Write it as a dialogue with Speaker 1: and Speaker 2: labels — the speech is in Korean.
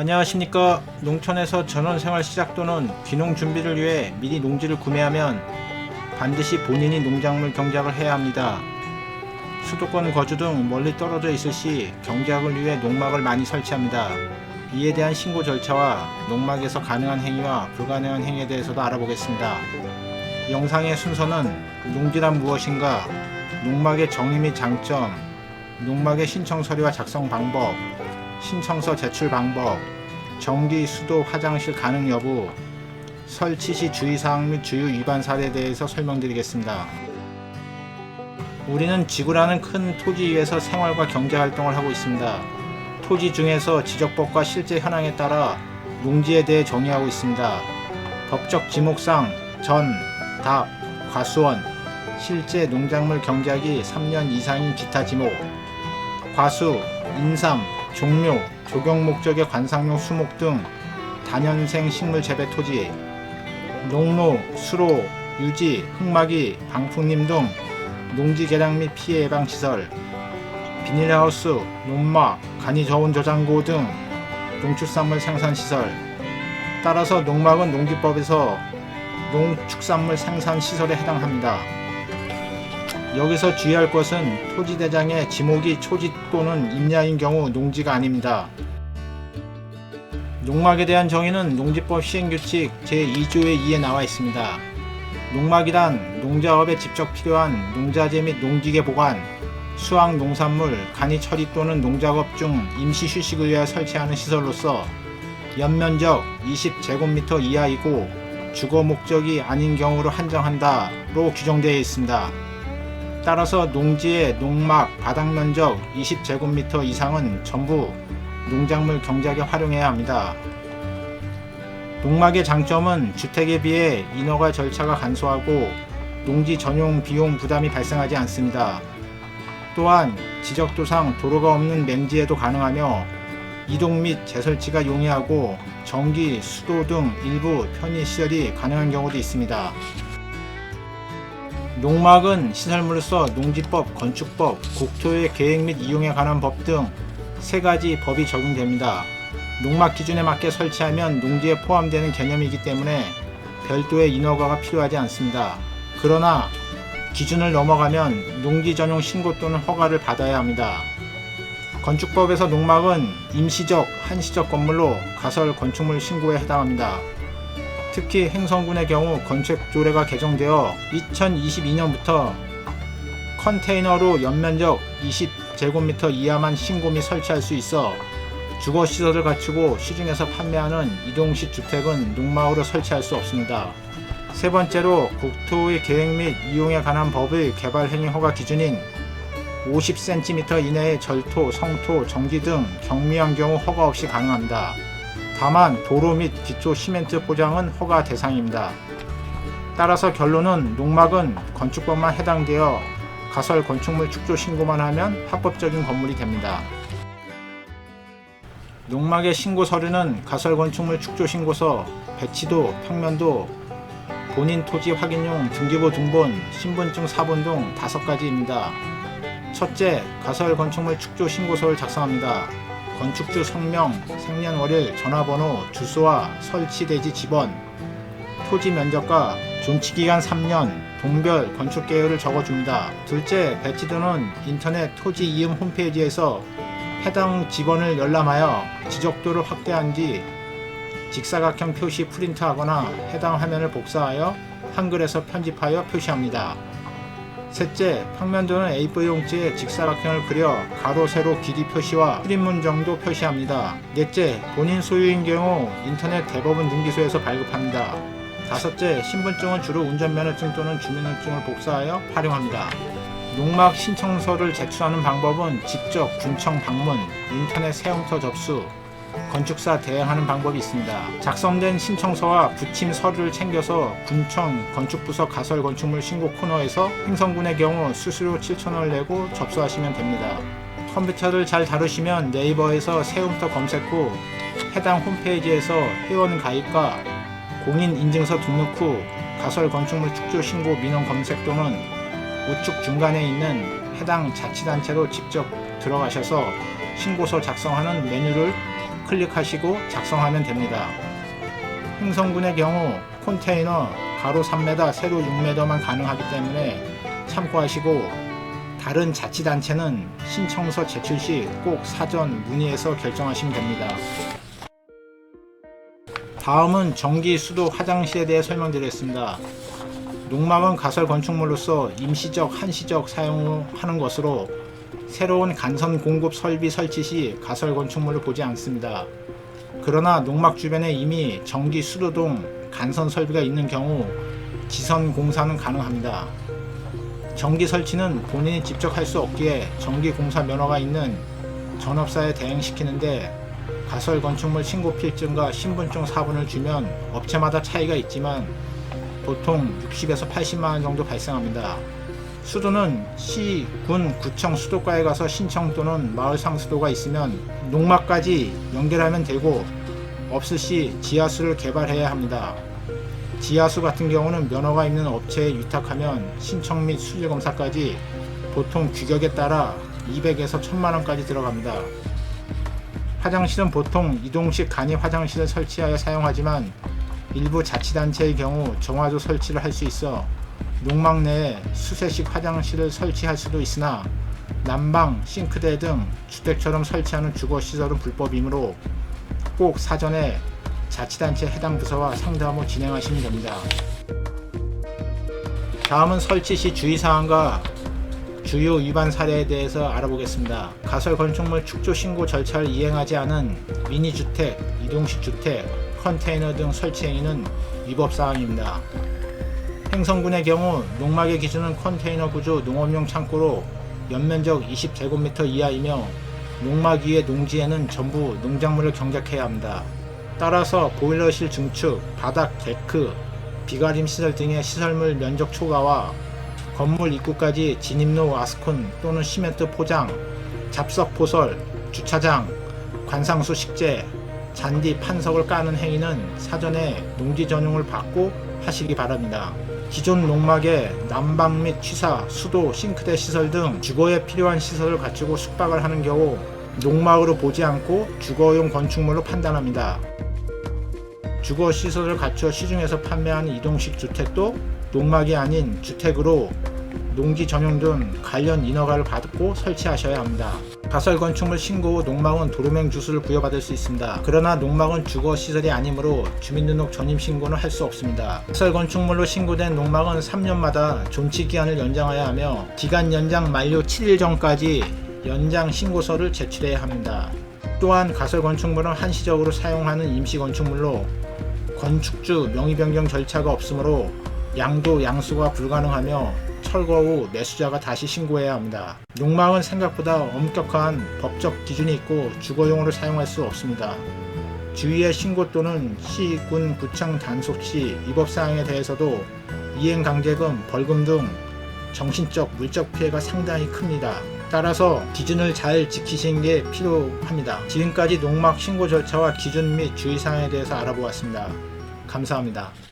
Speaker 1: 안녕하십니까. 농촌에서 전원생활 시작 또는 귀농 준비를 위해 미리 농지를 구매하면 반드시 본인이 농작물 경작을 해야 합니다. 수도권 거주 등 멀리 떨어져 있을 시 경작을 위해 농막을 많이 설치합니다. 이에 대한 신고 절차와 농막에서 가능한 행위와 불가능한 행위에 대해서도 알아보겠습니다. 영상의 순서는 농지란 무엇인가, 농막의 정의 및 장점, 농막의 신청 서류와 작성 방법, 신청서 제출 방법, 전기, 수도, 화장실 가능 여부, 설치 시 주의사항 및 주요 위반 사례에 대해서 설명드리겠습니다. 우리는 지구라는 큰 토지 위에서 생활과 경제활동을 하고 있습니다. 토지 중에서 지적법과 실제 현황에 따라 농지에 대해 정의하고 있습니다. 법적 지목상 전, 답, 과수원, 실제 농작물 경작이 3년 이상인 기타 지목, 과수, 인삼, 종묘, 조경 목적의 관상용 수목 등 다년생 식물 재배 토지, 농로, 수로, 유지, 흙막이, 방풍림 등 농지 개량 및 피해 예방 시설, 비닐하우스, 논막, 간이 저온 저장고 등 농축산물 생산 시설. 따라서 농막은 농지법에서 농축산물 생산 시설에 해당합니다. 여기서 주의할 것은 토지대장의 지목이 초지 또는 임야인 경우 농지가 아닙니다. 농막에 대한 정의는 농지법 시행규칙 제2조의 2에 나와 있습니다. 농막이란 농작업에 직접 필요한 농자재 및 농기계 보관, 수확 농산물, 간이 처리 또는 농작업 중 임시 휴식을 위해 설치하는 시설로서 연면적 20제곱미터 이하이고 주거 목적이 아닌 경우로 한정한다로 규정되어 있습니다. 따라서 농지의 농막 바닥 면적 20제곱미터 이상은 전부 농작물 경작에 활용해야 합니다. 농막의 장점은 주택에 비해 인허가 절차가 간소하고 농지 전용 비용 부담이 발생하지 않습니다. 또한 지적도상 도로가 없는 맹지에도 가능하며 이동 및 재설치가 용이하고 전기, 수도 등 일부 편의시설이 가능한 경우도 있습니다. 농막은 시설물로서 농지법, 건축법, 국토의 계획 및 이용에 관한 법 등 3가지 법이 적용됩니다. 농막 기준에 맞게 설치하면 농지에 포함되는 개념이기 때문에 별도의 인허가가 필요하지 않습니다. 그러나 기준을 넘어가면 농지 전용 신고 또는 허가를 받아야 합니다. 건축법에서 농막은 임시적, 한시적 건물로 가설 건축물 신고에 해당합니다. 특히 행성군의 경우 건축조례가 개정되어 2022년부터 컨테이너로 연면적 20제곱미터 이하만 신고 및 설치할 수 있어 주거시설을 갖추고 시중에서 판매하는 이동식 주택은 농막으로 설치할 수 없습니다. 세 번째로 국토의 계획 및 이용에 관한 법의 개발행위 허가 기준인 50cm 이내의 절토, 성토, 정지 등 경미한 경우 허가 없이 가능합니다. 다만 도로 및 기초 시멘트 포장은 허가 대상입니다. 따라서 결론은 농막은 건축법만 해당되어 가설 건축물 축조 신고만 하면 합법적인 건물이 됩니다. 농막의 신고 서류는 가설 건축물 축조 신고서, 배치도, 평면도, 본인 토지 확인용 등기부 등본, 신분증 사본 등 5가지입니다. 첫째, 가설 건축물 축조 신고서를 작성합니다. 건축주 성명, 생년월일, 전화번호, 주소와 설치대지 지번, 토지 면적과 존치기간 3년, 동별, 건축 계열을 적어줍니다. 둘째, 배치도는 인터넷 토지 이음 홈페이지에서 해당 지번을 열람하여 지적도를 확대한 뒤 직사각형 표시 프린트하거나 해당 화면을 복사하여 한글에서 편집하여 표시합니다. 셋째, 평면도는 A4 용지에 직사각형을 그려 가로, 세로, 길이 표시와 줄임문 정도 표시합니다. 넷째, 본인 소유인 경우 인터넷 대법원 등기소에서 발급합니다. 다섯째, 신분증은 주로 운전면허증 또는 주민등록증을 복사하여 활용합니다. 농막 신청서를 제출하는 방법은 직접 군청 방문, 인터넷 세움터 접수, 건축사 대행하는 방법이 있습니다. 작성된 신청서와 붙임 서류를 챙겨서 군청 건축부서 가설 건축물 신고 코너에서 행성군의 경우 수수료 7,000원을 내고 접수하시면 됩니다. 컴퓨터를 잘 다루시면 네이버에서 세움터 검색 후 해당 홈페이지에서 회원 가입과 공인인증서 등록 후 가설 건축물 축조 신고 민원 검색 또는 우측 중간에 있는 해당 자치단체로 직접 들어가셔서 신고서 작성하는 메뉴를 클릭하시고 작성하면 됩니다. 행성군의 경우 컨테이너 가로 3m, 세로 6m만 가능하기 때문에 참고하시고, 다른 자치단체는 신청서 제출 시 꼭 사전 문의해서 결정하시면 됩니다. 다음은 전기, 수도, 화장실에 대해 설명드리겠습니다. 농막은 가설 건축물로서 임시적, 한시적 사용하는 것으로 새로운 간선 공급 설비 설치 시 가설 건축물을 보지 않습니다. 그러나 농막 주변에 이미 전기, 수도 등 간선 설비가 있는 경우 지선 공사는 가능합니다. 전기 설치는 본인이 직접 할 수 없기에 전기 공사 면허가 있는 전업사에 대행시키는데, 가설 건축물 신고 필증과 신분증 사본을 주면 업체마다 차이가 있지만 보통 60에서 80만원 정도 발생합니다. 수도는 시, 군, 구청 수도과에 가서 신청 또는 마을 상수도가 있으면 농막까지 연결하면 되고, 없을 시 지하수를 개발해야 합니다. 지하수 같은 경우는 면허가 있는 업체에 위탁하면 신청 및 수질 검사까지 보통 규격에 따라 200에서 1000만원까지 들어갑니다. 화장실은 보통 이동식 간이 화장실을 설치하여 사용하지만 일부 자치단체의 경우 정화조 설치를 할 수 있어 농막 내에 수세식 화장실을 설치할 수도 있으나, 난방, 싱크대 등 주택처럼 설치하는 주거시설은 불법이므로 꼭 사전에 자치단체 해당 부서와 상담 후 진행하시면 됩니다. 다음은 설치 시 주의사항과 주요 위반 사례에 대해서 알아보겠습니다. 가설 건축물 축조 신고 절차를 이행하지 않은 미니주택, 이동식 주택, 컨테이너 등 설치 행위는 위법사항입니다. 행성군의 경우 농막의 기준은 컨테이너 구조 농업용 창고로 연면적 20제곱미터 이하이며 농막 위의 농지에는 전부 농작물을 경작해야 합니다. 따라서 보일러실 증축, 바닥 데크, 비가림 시설 등의 시설물 면적 초과와 건물 입구까지 진입로 와스콘 또는 시멘트 포장, 잡석 포설, 주차장, 관상수 식재, 잔디 판석을 까는 행위는 사전에 농지 전용을 받고 하시기 바랍니다. 기존 농막에 난방 및 취사, 수도, 싱크대 시설 등 주거에 필요한 시설을 갖추고 숙박을 하는 경우 농막으로 보지 않고 주거용 건축물로 판단합니다. 주거시설을 갖추어 시중에서 판매하는 이동식 주택도 농막이 아닌 주택으로 농지 전용 등 관련 인허가를 받고 설치하셔야 합니다. 가설 건축물 신고 후 농막은 도로명 주소를 부여받을 수 있습니다. 그러나 농막은 주거시설이 아니므로 주민등록 전임 신고는 할 수 없습니다. 가설 건축물로 신고된 농막은 3년마다 존치기한을 연장해야 하며 기간 연장 만료 7일 전까지 연장 신고서를 제출해야 합니다. 또한 가설 건축물은 한시적으로 사용하는 임시 건축물로 건축주 명의 변경 절차가 없으므로 양도 양수가 불가능하며 철거 후 매수자가 다시 신고해야 합니다. 농막은 생각보다 엄격한 법적 기준이 있고 주거용으로 사용할 수 없습니다. 주위의 신고 또는 시, 군, 구청 단속 시 위법사항에 대해서도 이행강제금, 벌금 등 정신적, 물적 피해가 상당히 큽니다. 따라서 기준을 잘 지키시는 게 필요합니다. 지금까지 농막 신고 절차와 기준 및 주의사항에 대해서 알아보았습니다. 감사합니다.